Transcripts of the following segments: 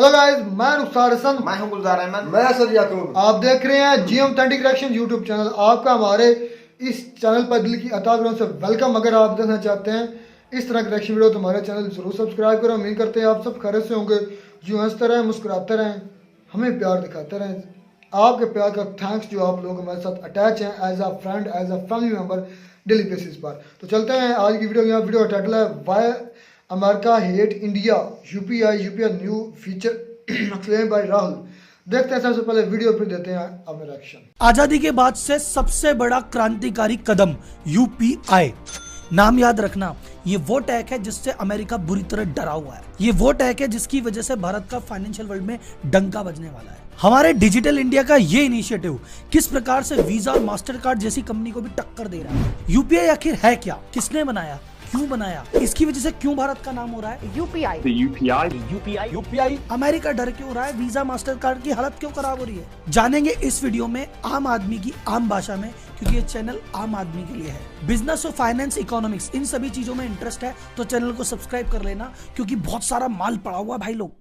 Hello guys, मैं रुखसार हसन, मैं हूं गुलजार अहमद, मैं असद याकूब। आप देख रहे हैं जी ऑथेंटिक रिएक्शन यूट्यूब चैनल। आपका हमारे इस चैनल पर दिल की अता दिलों से वेलकम। अगर आप देखना चाहते हैं इस तरह की रिएक्शन वीडियो तो हमारे चैनल जरूर सब्सक्राइब करें। उम्मीद करते हैं आप सब खैरियत से होंगे। यूँ हंसते रहें, मुस्कुराते रहें, हमें प्यार दिखाते रहें। आपके प्यार का थैंक्स जो आप लोग हमारे साथ अटैच हैं as a friend, as a family member daily basis पर। तो चलते हैं आज की वीडियो। यहाँ वीडियो का टाइटल है why America hate India, UPI new feature explain by Rahul. देखते हैं सबसे पहले वीडियो, फिर देते हैं अपना रिएक्शन। आजादी के बाद से सबसे बड़ा क्रांतिकारी कदम यूपीआई। नाम याद रखना, ये वो टैग है जिससे अमेरिका बुरी तरह डरा हुआ है। ये वो टैग है जिसकी वजह से भारत का फाइनेंशियल वर्ल्ड में डंका बजने वाला है। हमारे डिजिटल इंडिया का ये इनिशिएटिव किस प्रकार से वीजा और मास्टर कार्ड जैसी कंपनी को भी टक्कर दे रहा है। यूपीआई आखिर है क्या, किसने बनाया, क्यों बनाया, इसकी वजह से क्यों भारत का नाम हो रहा है यूपीआई। अमेरिका डर क्यों रहा है, वीजा मास्टर कार्ड की हालत क्यों खराब हो रही है, जानेंगे इस वीडियो में आम आदमी की आम भाषा में, क्योंकि ये चैनल आम आदमी के लिए है। बिजनेस और फाइनेंस, इकोनॉमिक्स, इन सभी चीजों में इंटरेस्ट है तो चैनल को सब्सक्राइब कर लेना, क्योंकि बहुत सारा माल पड़ा हुआ भाई लोग।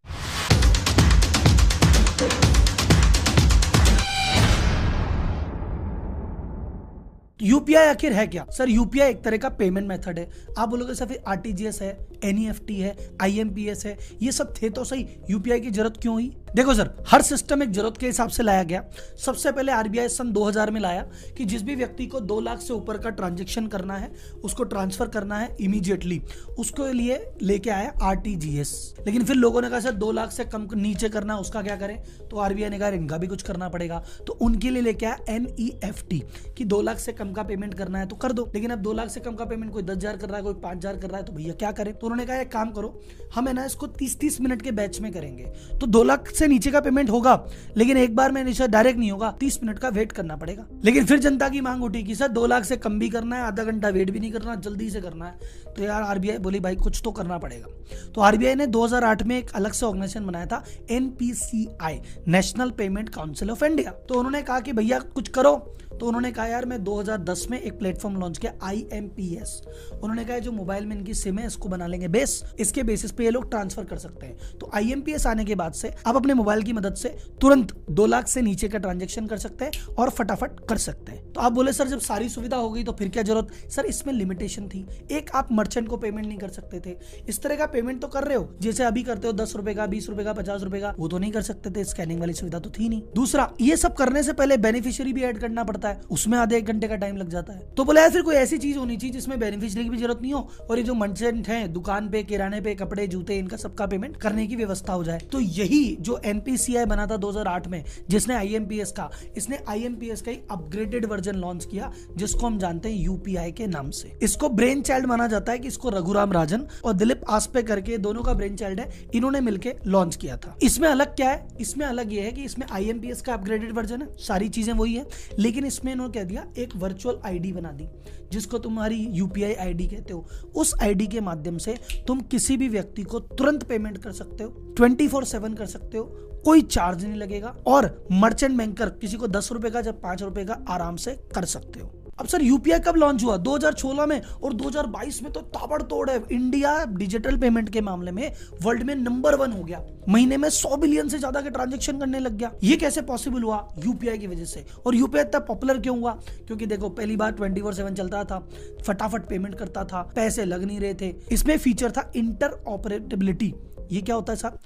यूपीआई आखिर है क्या? सर यूपीआई एक तरह का पेमेंट मेथड है। आप बोलोगे सर फिर आरटीजीएस है, एनईएफटी है, आईएमपीएस है, ये सब थे तो सही, यूपीआई की जरूरत क्यों हुई? देखो सर, हर सिस्टम एक जरूरत के हिसाब से लाया गया। सबसे पहले आरबीआई सन 2000 में लाया कि जिस भी व्यक्ति को 2 लाख से ऊपर का ट्रांजैक्शन करना है, उसको ट्रांसफर करना है इमीडिएटली, उसको लिए लेके आया आरटीजीएस। लेकिन फिर लोगों ने कहा सर 2 लाख से कम नीचे करना, उसका क्या करें? तो आरबीआई ने कहा इनका भी कुछ करना पड़ेगा, तो उनके लिए लेके आया एनईएफटी कि 2 लाख से कम का पेमेंट करना है तो कर दो। लेकिन अब 2 लाख से कम का पेमेंट कोई 10,000 कर रहा है, कोई 5,000 कर रहा है, तो भैया क्या करें? तो उन्होंने कहा एक काम करो, हम है ना इसको 30-30 मिनट के बैच में करेंगे, तो 2 लाख से नीचे का पेमेंट होगा, लेकिन एक बार में नीचे डायरेक्ट नहीं होगा, 30 मिनट का वेट करना पड़ेगा। लेकिन फिर जनता की मांग उठी कि सर 2 लाख से कम भी करना है, आधा घंटा वेट भी नहीं करना, जल्दी से करना है। तो यार आरबीआई बोली भाई कुछ तो करना पड़ेगा। तो आरबीआई ने 2008 में एक अलग से ऑर्गेनाइजेशन बनाया था, NPCI, national payment council of India. तो उन्होंने कहा कि भैया कुछ करो। तो उन्होंने कहा यार मैं 2010 में एक प्लेटफॉर्म लॉन्च किया, आईएमपीएस। उन्होंने कहा जो मोबाइल में इनकी सिम है इसको बना लेंगे बेस, इसके बेसिस पे ये लोग ट्रांसफर कर सकते हैं। तो आईएमपीएस आने के बाद से आप अपने मोबाइल की मदद से तुरंत 2 लाख से नीचे का ट्रांजैक्शन कर सकते हैं और फटाफट कर सकते हैं। तो आप बोले सर जब सारी सुविधा हो गई तो फिर क्या जरूरत? सर इसमें लिमिटेशन थी। एक, आप मर्चेंट को पेमेंट नहीं कर सकते थे। इस तरह का पेमेंट तो कर रहे हो जैसे अभी करते हो, 10 रुपए का, 20 रुपए का, 50 रुपए का, वो तो नहीं कर सकते थे, स्कैनिंग वाली सुविधा तो थी नहीं। दूसरा, ये सब करने से पहले बेनिफिशियरी भी ऐड करना पड़ता है, उसमें आधे 1 घंटे का टाइम लग जाता है। तो बोले यार फिर कोई ऐसी चीज होनी चाहिए जिसमें बेनिफिशियरी की भी जरूरत नहीं हो और ये जो मर्चेंट हैं दुकान पे, किराने पे, कपड़े, जूते, इनका सबका पेमेंट करने की व्यवस्था हो जाए। तो यही जो एनपीसीआई बना था 2008 में, जिसने आईएमपीएस का, इसने आईएमपीएस का अपग्रेडेड वर्जन लॉन्च किया जिसको हम जानते हैं यूपीआई के नाम से। इसको ब्रेन चाइल्ड माना जाता है कि इसको रघुराम राजन और दिलीप आस्पे करके, दोनों का ब्रेन चाइल्ड है, इन्होंने मिलकर लॉन्च किया था। इसमें अलग क्या है? इसमें अलग ये है कि इसमें आईएमपीएस का अपग्रेडेड वर्जन है, सारी चीजें वही है, लेकिन इसमें इन्होंने कह दिया एक वर्चुअल आईडी बना दी जिसको तुम्हारी यूपीआई आईडी कहते हो। उस आईडी के माध्यम से तुम किसी भी व्यक्ति को तुरंत पेमेंट कर सकते हो, 24/7 कर सकते हो, कोई चार्ज नहीं लगेगा, और मर्चेंट बैंकर किसी को 10 रुपए का जब 5 रुपए का आराम से कर सकते हो। अब सर यूपीआई कब लॉन्च हुआ? 2016 में, और 2022 में तो ताबड़तोड़ है। इंडिया डिजिटल पेमेंट के मामले में वर्ल्ड में नंबर 1 हो गया, महीने में 100 बिलियन से ज्यादा के ट्रांजैक्शन करने लग गया। ये कैसे पॉसिबल हुआ? यूपीआई की वजह से। और यूपीआई इतना पॉपुलर क्यों हुआ? क्योंकि देखो पहली बार 24/7 चलता था, फटाफट पेमेंट करता था, पैसे लग नहीं रहे थे। इसमें फीचर था इंटर ऑपरेटेबिलिटी। ये क्या होता है साहब?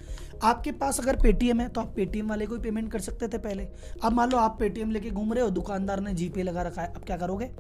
आपके पास अगर पेटीएम है तो आप पेटीएम वाले को ही पेमेंट कर सकते थे पहले। अब मान लो आप पेटीएम लेके घूम रहे हो, दुकानदार ने जीपे लगा रखा है, अब क्या करोगे?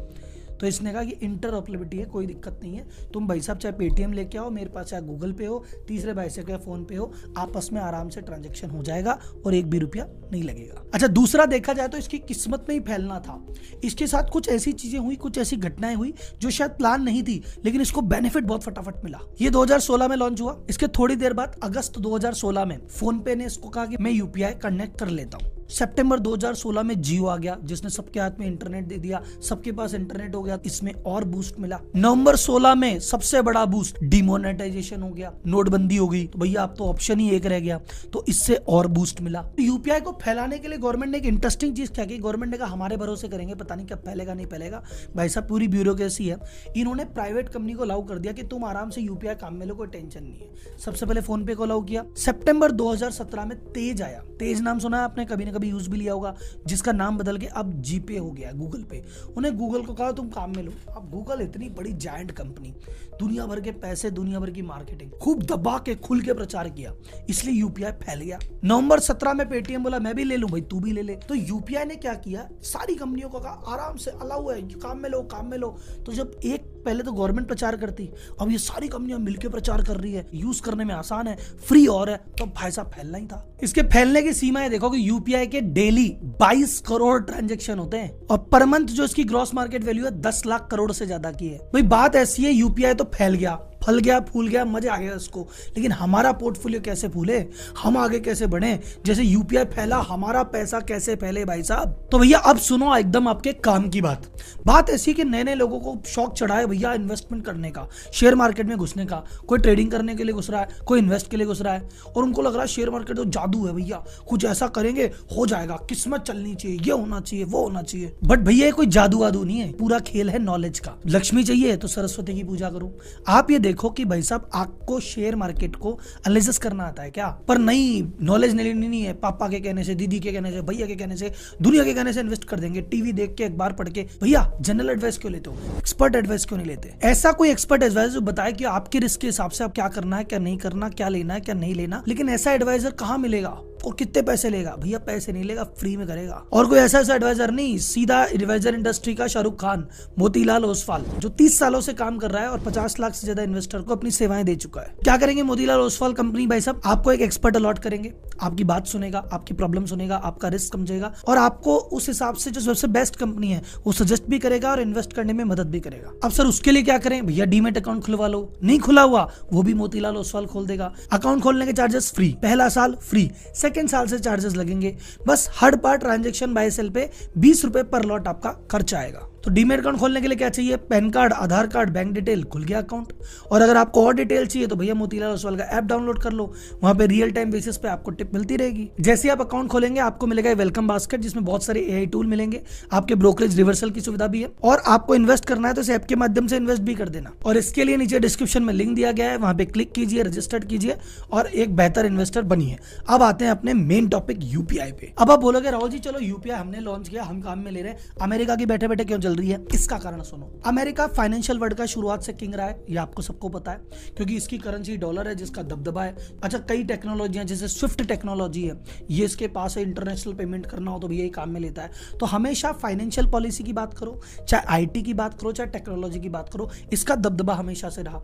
तो इसने कहा कि इंटर ऑपरेबिलिटी है, कोई दिक्कत नहीं है, तुम भाई साहब चाहे पेटीएम लेके आओ, मेरे पास चाहे गूगल पे हो, तीसरे भाई से चाहे फोन पे हो, आपस में आराम से ट्रांजैक्शन हो जाएगा और 1 भी रुपया नहीं लगेगा। अच्छा, दूसरा देखा जाए तो इसकी किस्मत में ही फैलना था। इसके साथ कुछ ऐसी चीजें हुई, कुछ ऐसी घटनाएं हुई जो शायद प्लान नहीं थी, लेकिन इसको बेनिफिट बहुत फटाफट मिला। ये 2016 में लॉन्च हुआ। इसके थोड़ी देर बाद अगस्त 2016 में फोन पे ने इसको कहा कि मैं यूपीआई कनेक्ट कर लेता हूँ। सितंबर 2016 में जियो आ गया, जिसने सबके हाथ में इंटरनेट दे दिया, सबके पास इंटरनेट हो गया, इसमें और बूस्ट मिला। नवंबर 16 में सबसे बड़ा बूस्ट डिमोनेटाइजेशन हो गया, नोटबंदी हो गई, तो भैया अब तो ऑप्शन ही एक रह गया, तो इससे और बूस्ट मिला। तो यूपीआई को फैलाने के लिए गवर्नमेंट ने एक इंटरेस्टिंग चीज क्या की, गवर्नमेंट ने कहा हमारे भरोसे करेंगे, पता नहीं कब फैलेगा नहीं फैलेगा, भाई साहब पूरी ब्यूरोक्रेसी है। इन्होंने प्राइवेट कंपनी को अलाउ कर दिया कि तुम आराम से यूपीआई काम में लो, कोई टेंशन नहीं है। सबसे पहले फोन पे को अलाउ किया। सितंबर 2017 में तेज आया, तेज नाम सुना है आपने, कभी ना कभी यूज भी लिया होगा, जिसका नाम बदल के अब जीपे हो गया, गूगल पे। उन्हें गूगल को कहा तुम काम में लो। अब गूगल इतनी बड़ी जायंट कंपनी, दुनिया भर के पैसे, दुनिया भर की मार्केटिंग, खूब दबा के खुल के प्रचार किया, इसलिए यूपीआई फैल गया। नवंबर 17 में पेटीएम बोला मैं भी ले लूं, भाई तू भी ले ले। तो यूपीआई ने क्या किया, सारी कंपनियों को कहा आराम से अलाउ है, काम में लो काम में लो। तो जब एक पहले तो गवर्नमेंट प्रचार करती, अब ये सारी कंपनियां मिलकर प्रचार कर रही है, यूज करने में आसान है, फ्री और है, तो भाई साहब फैलना ही था। इसके फैलने की सीमाएं देखो कि यूपीआई के डेली 22 करोड़ ट्रांजैक्शन होते हैं और पर मंथ जो इसकी ग्रॉस मार्केट वैल्यू है 10 लाख करोड़ से ज्यादा की है। भाई बात ऐसी है, यूपीआई तो फैल गया, फल गया, फूल गया, मजे आ गया इसको, लेकिन हमारा पोर्टफोलियो कैसे फूले, हम आगे कैसे बढ़े, जैसे यूपीआई फैला हमारा पैसा कैसे फैले भाई साहब। तो भैया अब सुनो एकदम आपके काम की बात ऐसी कि नए नए लोगों को शौक चढ़ा है भैया इन्वेस्टमेंट करने का, शेयर मार्केट में घुसने का। कोई ट्रेडिंग करने के लिए घुस रहा है, कोई इन्वेस्ट के लिए घुस रहा है, और उनको लग रहा है शेयर मार्केट तो जादू है भैया, कुछ ऐसा करेंगे हो जाएगा, किस्मत चलनी चाहिए, ये होना चाहिए वो होना चाहिए। बट भैया कोई जादू वादू नहीं है, पूरा खेल है नॉलेज का। लक्ष्मी चाहिए तो सरस्वती की पूजा करो। आप ये देखो कि भाई साहब आपको शेयर मार्केट को एनालिसिस करना आता है क्या, पर नहीं, नॉलेज नहीं है, पापा के कहने से, दीदी के कहने से, भैया के कहने से, दुनिया के कहने से इन्वेस्ट कर देंगे, टीवी देख के, अखबार पढ़ के। भैया जनरल एडवाइस क्यों लेते हो, एक्सपर्ट एडवाइस क्यों नहीं लेते? ऐसा कोई एक्सपर्ट एडवाइस जो बताए कि आपके रिस्क के हिसाब से आप क्या करना है, क्या नहीं करना, क्या लेना है, क्या नहीं लेना। लेकिन ऐसा एडवाइजर कहाँ मिलेगा और कितने पैसे लेगा? भैया पैसे नहीं लेगा, फ्री में करेगा। और कोई ऐसा एडवाइजर नहीं, सीधा एडवाइजर इंडस्ट्री का शाहरुख खान, मोतीलाल ओसवाल, जो 30 सालों से काम कर रहा है और 50 लाख से ज्यादा इन्वेस्टर को अपनी सेवाएं दे चुका है। क्या करेंगे मोतीलाल ओसवाल कंपनी भाई साहब, आपको एक एक्सपर्ट अलॉट करेंगे, आपकी बात सुनेगा, आपकी प्रॉब्लम सुनेगा, आपका रिस्क समझेगा, और आपको उस हिसाब से जो सबसे बेस्ट कंपनी है वो सजेस्ट भी करेगा और इन्वेस्ट करने में मदद भी करेगा। अब सर उसके लिए क्या करें? भैया डीमेट अकाउंट खुलवा लो, नहीं खुला हुआ वो भी मोतीलाल ओसवाल खोल देगा। अकाउंट खोलने के चार्जेस फ्री, पहला साल फ्री, सेकेंड साल से चार्जेस लगेंगे। बस हर बार ट्रांजैक्शन बाय सेल पे 20 रुपए पर लॉट आपका खर्चा आएगा। तो डीमेट अकाउंट खोलने के लिए क्या चाहिए? पैन कार्ड, आधार कार्ड, बैंक डिटेल, खुल गया अकाउंट। और अगर आपको और डिटेल चाहिए तो भैया मोतीलाल ओसवाल का ऐप डाउनलोड कर लो, वहां पे रियल टाइम बेसिस पे आपको टिप मिलती रहेगी। जैसे आप अकाउंट खोलेंगे आपको मिलेगा वेलकम बास्केट, जिसमें बहुत सारे एआई टूल मिलेंगे, आपके ब्रोकरेज रिवर्सल की सुविधा भी है, और आपको इन्वेस्ट करना है तो इस ऐप के माध्यम से इन्वेस्ट भी कर देना। और इसके लिए नीचे डिस्क्रिप्शन में लिंक दिया गया है, वहां पे क्लिक कीजिए, रजिस्टर्ड कीजिए और एक बेहतर इन्वेस्टर बनिए। अब आते हैं अपने मेन टॉपिक यूपीआई पे। अब आप बोलोगे राहुल जी चलो यूपीआई हमने लॉन्च किया, हम काम में ले रहे हैं, अमेरिका की बैठे बैठे क्यों चल रही है? इसका कारण सुनो। अमेरिका फाइनेंशियल वर्ल्ड का शुरुआत से किंग रहा है, ये आपको सबको पता है, क्योंकि इसकी करेंसी डॉलर है जिसका दबदबा है। अच्छा, कई टेक्नोलॉजी जैसे स्विफ्ट टेक्नोलॉजी है, ये इसके पास है, इंटरनेशनल पेमेंट करना हो तो भी यही काम में लेता है। तो हमेशा फाइनेंशियल पॉलिसी की बात करो, चाहे आईटी की बात करो, चाहे टेक्नोलॉजी की बात करो, इसका दबदबा हमेशा से रहा।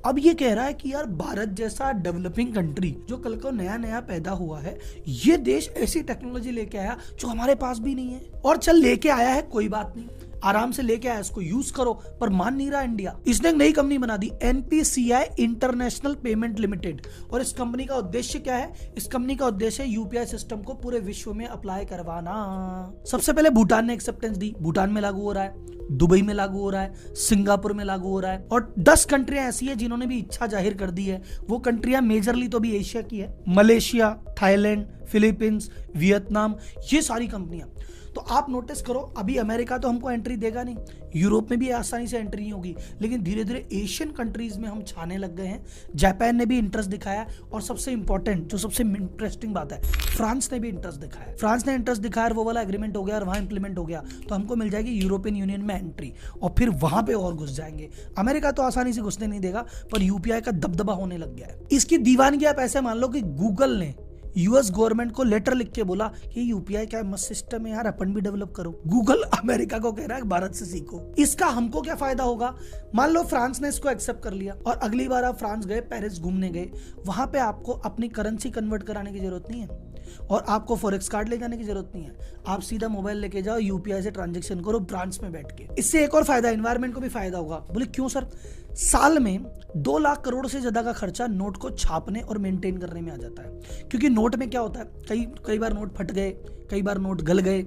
अब ये कह रहा है कि यार भारत जैसा डेवलपिंग कंट्री जो कल को नया नया पैदा हुआ है, ये देश ऐसी टेक्नोलॉजी लेके आया जो हमारे पास भी नहीं है। और चल लेके आया है कोई बात नहीं, आराम से लेके आया, इसको यूज करो, पर मान नहीं रहा इंडिया। इसने एक नई कंपनी बना दी, एनपीसीआई इंटरनेशनल पेमेंट लिमिटेड। और इस कंपनी का उद्देश्य क्या है? इस कंपनी का उद्देश्य यूपीआई सिस्टम को पूरे विश्व में अप्लाई करवाना। सबसे पहले भूटान ने एक्सेप्टेंस दी, भूटान में लागू हो रहा है, दुबई में लागू हो रहा है, सिंगापुर में लागू हो रहा है, और 10 कंट्रियां ऐसी है जिन्होंने भी इच्छा जाहिर कर दी है। वो कंट्रियां मेजरली तो भी एशिया की है, मलेशिया, थाईलैंड, फिलीपींस, वियतनाम, ये सारी कंपनियां। तो आप नोटिस करो, अभी अमेरिका तो हमको एंट्री देगा नहीं, यूरोप में भी आसानी से एंट्री नहीं होगी, लेकिन धीरे धीरे एशियन कंट्रीज में हम छाने लग गए हैं। जापान ने भी इंटरेस्ट दिखाया, और सबसे इंपॉर्टेंट जो सबसे इंटरेस्टिंग बात है, फ्रांस ने भी इंटरेस्ट दिखाया। फ्रांस ने इंटरेस्ट दिखाया, वो वाला एग्रीमेंट हो गया और वहां इंप्लीमेंट हो गया, तो हमको मिल जाएगी यूरोपियन यूनियन में एंट्री, और फिर वहां पे और घुस जाएंगे। अमेरिका तो आसानी से घुसने नहीं देगा, पर यूपीआई का दबदबा होने लग गया है। इसकी दीवानगी आप ऐसे मान लो कि गूगल ने यूएस गवर्नमेंट को लेटर लिख के बोला कि यूपीआई क्या मस्त सिस्टम है यार, अपन भी डेवलप करो। गूगल अमेरिका को कह रहा है भारत से सीखो। इसका हमको क्या फायदा होगा? मान लो फ्रांस ने इसको एक्सेप्ट कर लिया, और अगली बार आप फ्रांस गए, पेरिस घूमने गए, वहां पे आपको अपनी करेंसी कन्वर्ट कराने की जरूरत नहीं है, और आपको फॉरेक्स कार्ड ले जाने की जरूरत नहीं है। आप सीधा मोबाइल लेके जाओ, यूपीआई से ट्रांजैक्शन करो फ्रांस में बैठ के। इससे एक और फायदा, एनवायरमेंट को भी फायदा होगा। बोले क्यों सर? साल में 2 लाख करोड़ से ज्यादा का खर्चा नोट को छापने और मेंटेन करने में आ जाता है, क्योंकि नोट में क्या होता है, कई बार नोट फट गए, कई बार नोट गल गए,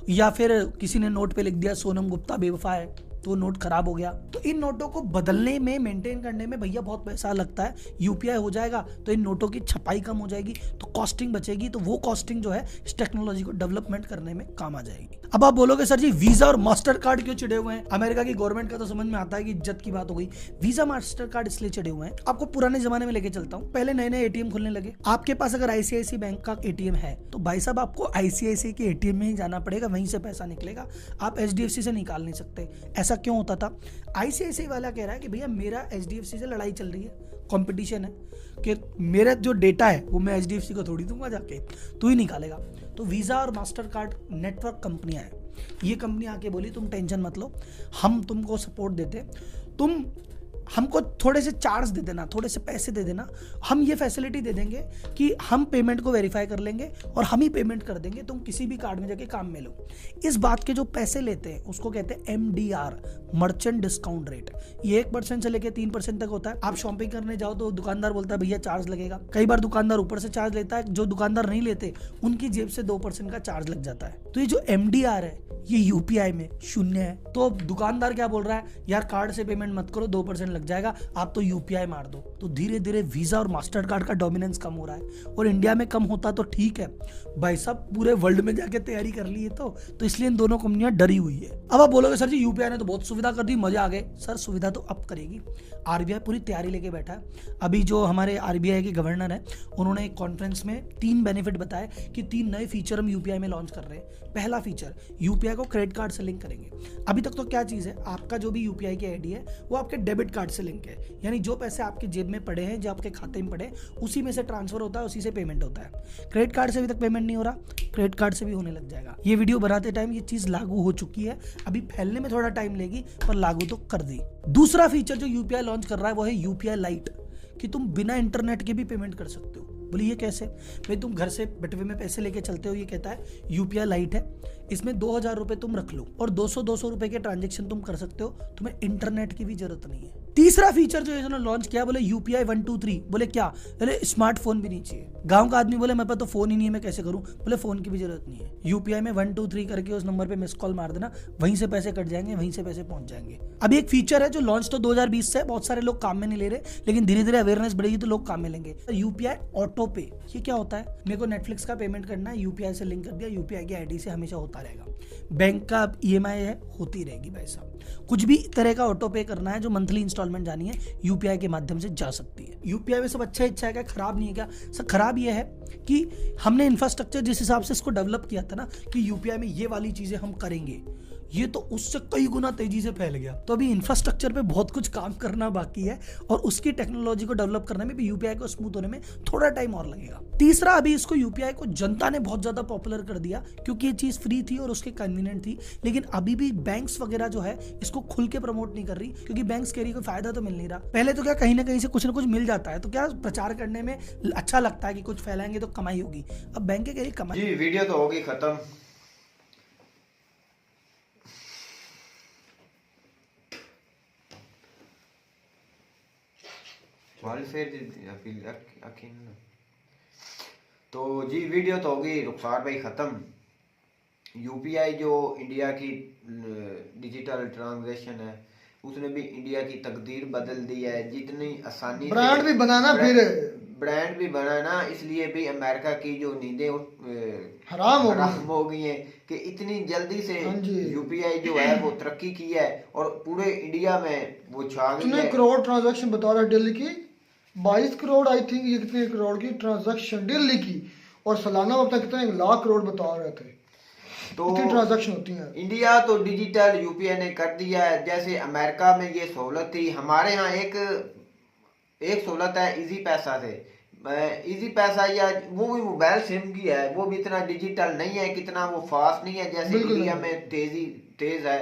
या फिर किसी ने नोट पे लिख दिया सोनम गुप्ता बेवफा है, तो नोट खराब हो गया। तो इन नोटों को बदलने में, मेंटेन करने में भैया बहुत पैसा लगता है। यूपीआई हो जाएगा तो इन नोटों की छपाई कम हो जाएगी, तो कॉस्टिंग बचेगी, तो वो कॉस्टिंग जो है इस टेक्नोलॉजी को डेवलपमेंट करने में काम आ जाएगी। अब आप बोलोगे सर जी वीजा और मास्टर कार्ड क्यों चिड़े हुए हैं? अमेरिका की गवर्नमेंट का तो समझ में आता है कि इज्जत की बात हो गई। वीजा मास्टर कार्ड इसलिए चिड़े हुए हैं, आपको पुराने जमाने में लेके चलता हूँ। पहले नए नए एटीएम खुलने लगे, आपके पास अगर आईसीआईसी बैंक का एटीएम है तो भाई साहब आपको आईसीआईसी के एटीएम में ही जाना पड़ेगा, वहीं से पैसा निकलेगा, आप एचडीएफसी से निकाल नहीं सकते। ऐसा क्यों होता था? आईसीआईसी वाला कह रहा है कि भैया मेरा एचडीएफसी से लड़ाई चल रही है, कंपटीशन है, कि मेरा जो डेटा है वो मैं एचडीएफसी को थोड़ी दूंगा, जाके तू ही निकालेगा। तो वीजा और मास्टर कार्ड नेटवर्क कंपनियां हैं, ये कंपनी आके बोली तुम टेंशन मत लो, हम तुमको सपोर्ट देते, तुम हमको थोड़े से चार्ज दे देना, थोड़े से पैसे दे देना, हम ये फैसिलिटी दे देंगे कि हम पेमेंट को वेरीफाई कर लेंगे और हम ही पेमेंट कर देंगे, तुम किसी भी कार्ड में जाके काम में लो। इस बात के जो पैसे लेते हैं उसको कहते हैं MDR, मर्चेंट डिस्काउंट रेट। ये 1% से लेके 3% तक होता है। आप शॉपिंग करने जाओ तो दुकानदार बोलता है भैया चार्ज लगेगा, कई बार दुकानदार ऊपर से चार्ज लेता है, जो दुकानदार नहीं लेते उनकी जेब से 2% का चार्ज लग जाता है। तो ये जो MDR है ये यूपीआई में 0 है। तो दुकानदार क्या बोल रहा है, यार कार्ड से पेमेंट मत करो, 2% लग जाएगा, आप तो यूपीआई मार दो। तो धीरे धीरे वीजा और मास्टर कार्ड का डोमिनेंस कम हो रहा है, और इंडिया में कम होता तो ठीक है, भाई साहब पूरे वर्ल्ड में जाके तैयारी कर ली है तो इसलिए इन दोनों कंपनियां डरी हुई है। अब आप बोलोगे सर जी यूपीआई ने तो बहुत सुविधा कर दी, मजे आ गए। सर सुविधा तो अब करेगी, आरबीआई पूरी तैयारी लेके बैठा है। अभी जो हमारे आरबीआई के गवर्नर है उन्होंने एक कॉन्फ्रेंस में 3 बेनिफिट बताए कि 3 नए फीचर हम यूपीआई में लॉन्च कर रहे हैं। पहला फीचर, यूपीआई को क्रेडिट कार्ड से लिंक करेंगे। अभी तक तो क्या चीज है, आपका जो भी यूपीआई की आईडी है वो आपके डेबिट कार्ड से लिंक है, यानी जो पैसे आपके जेब में पड़े हैं, जो आपके खाते में पड़े उसी में से ट्रांसफर होता है, उसी से पेमेंट होता है। क्रेडिट कार्ड से अभी तक पेमेंट नहीं हो रहा, क्रेडिट कार्ड से भी होने लग जाएगा। ये वीडियो बनाते टाइम ये चीज लागू हो चुकी है, अभी फैलने में थोड़ा टाइम लेगी पर लागू तो कर दी। दूसरा फीचर जो यूपीआई लॉन्च कर रहा है वो है यूपीआई लाइट, कि तुम बिना इंटरनेट के भी पेमेंट कर सकते हो। बोलिए ये कैसे? भाई तुम घर से बटवे में पैसे लेके चलते हो, ये कहता है यूपीआई लाइट है, इसमें 2000 रुपए तुम रख लो और 200 रुपए के ट्रांजेक्शन तुम कर सकते हो, तुम्हें इंटरनेट की भी जरूरत नहीं है। तीसरा फीचर जो इन्होंने लॉन्च किया बोले यूपीआई 1 2 3। बोले क्या? बोले स्मार्टफोन भी नहीं चाहिए। गांव का आदमी बोले मेरे पास तो फोन ही नहीं है, मैं कैसे करूं? बोले फोन की भी जरूरत नहीं है, यूपीआई में 1 2 3 करके उस नंबर पे मिस कॉल मार देना, वहीं से पैसे कट जाएंगे, वहीं से पैसे पहुंच जाएंगे। अभी एक फीचर है जो लॉन्च तो 2020 से बहुत सारे लोग काम में नहीं ले रहे, लेकिन धीरे धीरे अवेयरनेस बढ़ेगी तो लोग काम में लेंगे। यूपीआई ऑटो पे, ये क्या होता है? मेरे को नेटफ्लिक्स का पेमेंट करना है, यूपीआई से लिंक कर दिया, यूपीआई की आईडी से हमेशा होता रहेगा। बैंक का ईएमआई है, होती रहेगी भाई साहब। कुछ भी तरह का ऑटो पे करना है, जो मंथली इंस्टॉलमेंट जानी है, यूपीआई के माध्यम से जा सकती है। यूपीआई में सब अच्छा है क्या, खराब नहीं है क्या? सब खराब ये है कि हमने इंफ्रास्ट्रक्चर जिस हिसाब से इसको डेवलप किया था ना कि यूपीआई में ये वाली चीजें हम करेंगे, ये तो उससे कई गुना तेजी से फैल गया। तो अभी इंफ्रास्ट्रक्चर पे बहुत कुछ काम करना बाकी है, और उसकी टेक्नोलॉजी को डेवलप करने में भी यूपीआई को स्मूथ होने में थोड़ा टाइम और लगेगा। तीसरा, अभी इसको यूपीआई को जनता ने बहुत ज्यादा पॉपुलर कर दिया क्योंकि ये चीज फ्री थी और उसके कन्वीनियंट थी, लेकिन अभी भी बैंक्स वगैरह जो है इसको खुल के प्रमोट नहीं कर रही, क्योंकि बैंक्स कह रही कोई फायदा तो मिल नहीं रहा। पहले तो क्या कहीं ना कहीं से कुछ ना कुछ मिल जाता है, तो क्या प्रचार करने में अच्छा लगता है कि कुछ फैलाएंगे तो कमाई होगी। अब बैंक कह रही कमाई। जी वीडियो तो होगी खत्म। तो जी वीडियो तो होगी रुखसार भाई ख़त्म। यूपीआई जो इंडिया की डिजिटल ट्रांजैक्शन है उसने भी इंडिया की तकदीर बदल दी है। जितनी आसानी ब्रांड भी बनाना, फिर ब्रांड भी बनाना, इसलिए भी अमेरिका की जो नींदें हराम हो गई हैं कि इतनी जल्दी से यूपीआई जो है वो तरक्की की है और पूरे इंडिया में वो छा गई है। करोड़ ट्रांजैक्शन बता रहा है डेली की, 22 करोड़ आई थिंक, ये कितने करोड़ की ट्रांजैक्शन डेली की, और सालाना अब तक कितने 1 लाख करोड़ बता रहे थे। तो ट्रांजैक्शन होती है। इंडिया तो डिजिटल यूपीआई ने कर दिया है। जैसे अमेरिका में ये सहूलत थी, हमारे यहाँ एक सहूलत है इजी पैसा से। इजी पैसा या वो भी मोबाइल सिम की है, वो भी इतना डिजिटल नहीं है, कितना वो फास्ट नहीं है जैसे इंडिया में तेज है।